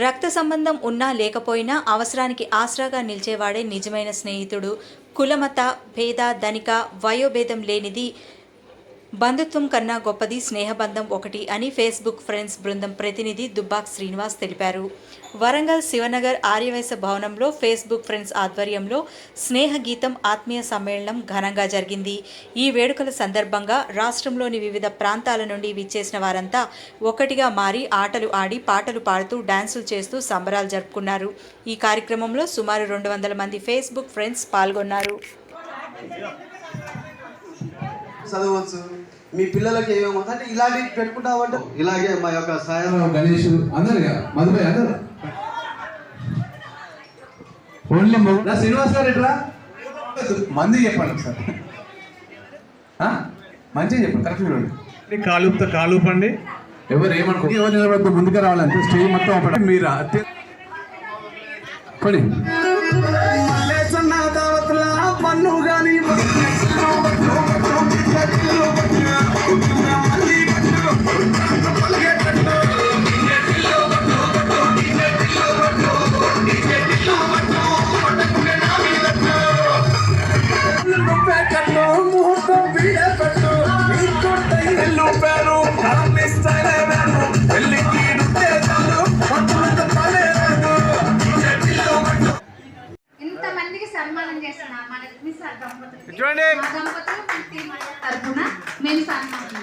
రక్త సంబంధం ఉన్నా లేకపోయినా అవసరానికి ఆసరాగా నిలిచేవాడే నిజమైన స్నేహితుడు. కులమత భేద ధనిక వయోభేదం లేనిది బంధుత్వం కన్నా గొప్పది స్నేహబంధం ఒకటి అని ఫేస్బుక్ ఫ్రెండ్స్ బృందం ప్రతినిధి దుబ్బాక్ శ్రీనివాస్ తెలిపారు. వరంగల్ శివనగర్ ఆర్యవైశ్య భవనంలో ఫేస్బుక్ ఫ్రెండ్స్ ఆధ్వర్యంలో స్నేహ గీతం ఆత్మీయ సమ్మేళనం ఘనంగా జరిగింది. ఈ వేడుకల సందర్భంగా రాష్ట్రంలోని వివిధ ప్రాంతాల నుండి విచ్చేసిన వారంతా ఒకటిగా మారి ఆటలు ఆడి పాటలు పాడుతూ డాన్సులు చేస్తూ సంబరాలు జరుపుకున్నారు. ఈ కార్యక్రమంలో సుమారు 200 మంది ఫేస్బుక్ ఫ్రెండ్స్ పాల్గొన్నారు. చదవచ్చు మీ పిల్లలకి ఏమేమో అంటే ఇలాంటి పెట్టుకుంటామంటే ఇలాగే మా యొక్క సాయం గణేష్ అందరుగా మధుపై అందరు ఓన్లీ నా శ్రీనివాస్ గారు ఎట్లా మంది చెప్పండి సార్ మంచిగా చెప్పండి కరెక్ట్ చూడండి కాలుపండి ఎవరు ఏమనుకో ఎవరు నిలబడద్దు ముందుకు రావాలంటే స్టేజ్ మొత్తం మీరు పడి పన్ను కానీ ఇంతమందికి సన్మానం చేస్తున్నా మన దంపతులు తరఫున మేము సన్మానం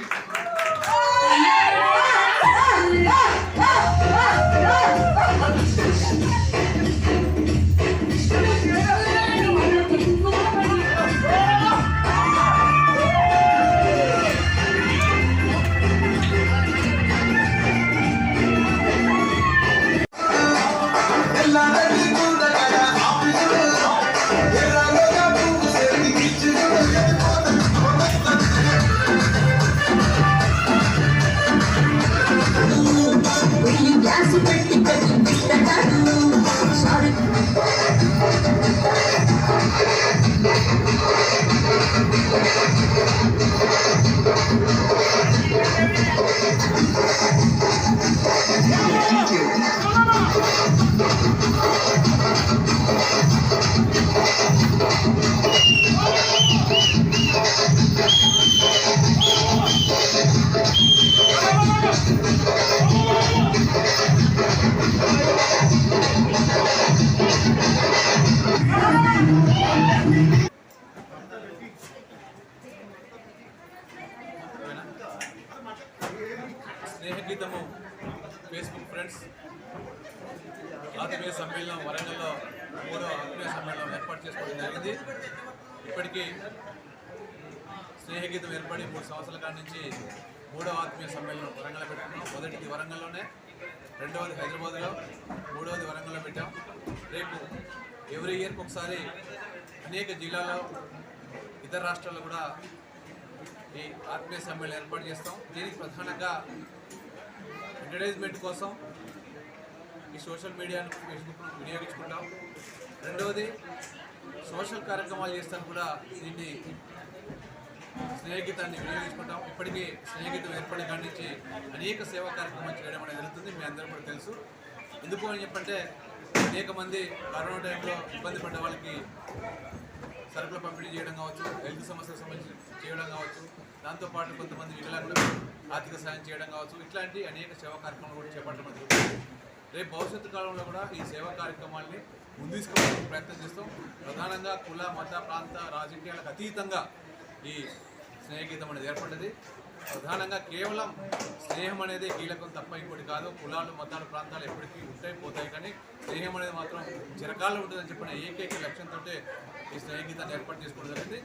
స్నేహగీతము ఫేస్బుక్ ఫ్రెండ్స్ ఆత్మీయ సమ్మేళనం వరంగల్లో 3వ ఆత్మీయ సమ్మేళనం ఏర్పాటు చేసుకోవడం జరిగింది. ఇప్పటికీ స్నేహగీతం ఏర్పడి 3 సంవత్సరాల కాడి నుంచి 3వ ఆత్మీయ సమ్మేళనం వరంగల్లో పెట్టుకున్నాం. మొదటిది వరంగల్లోనే, 2వది హైదరాబాద్లో, 3వది వరంగల్లో పెట్టాం. రేపు ఎవ్రీ ఇయర్కి ఒకసారి అనేక జిల్లాలో ఇతర రాష్ట్రాల్లో కూడా ఈ ఆత్మీయ సమ్మేళనం ఏర్పాటు చేస్తాం. దీనికి ప్రధానంగా అడ్వర్టైజ్మెంట్ కోసం ఈ సోషల్ మీడియాను ఫేస్బుక్ను వినియోగించుకుంటాం. రెండవది సోషల్ కార్యక్రమాలు చేస్తాను కూడా దీన్ని స్నేహగీతాన్ని వినియోగించుకుంటాం. ఇప్పటికీ స్నేహగీతం ఏర్పడిన కాడి నుంచి అనేక సేవా కార్యక్రమాలు చేయడం అనేది జరుగుతుంది. మీ అందరూ కూడా తెలుసు. ఎందుకు అని చెప్పంటే అనేక మంది కరోనా టైంలో ఇబ్బంది పడ్డ వాళ్ళకి సరుకులు పంపిణీ చేయడం కావచ్చు, హెల్త్ సమస్యలకు సంబంధించి చేయడం కావచ్చు, దాంతోపాటు కొంతమంది వికలాంగులకు ఆర్థిక సాయం చేయడం కావచ్చు, ఇట్లాంటి అనేక సేవా కార్యక్రమాలు కూడా చేపట్టడం జరుగుతుంది. రేపు భవిష్యత్తు కాలంలో కూడా ఈ సేవా కార్యక్రమాల్ని ముందు తీసుకోవడానికి ప్రయత్నం చేస్తాం. ప్రధానంగా కుల మత ప్రాంత రాజకీయాలకు అతీతంగా ఈ స్నేహగీతం అనేది ఏర్పడ్డది. ప్రధానంగా కేవలం స్నేహం అనేది కీలకం తప్ప ఇంకోటి కాదు. కులాలు మతాలు ప్రాంతాలు ఎప్పటికీ ఉంటాయి పోతాయి, కానీ స్నేహం అనేది మాత్రం చిరకాలం ఉంటుందని చెప్పిన ఏకైక లక్ష్యంతో ఈ స్నేహగీతాన్ని ఏర్పాటు చేసుకోవడం జరిగింది.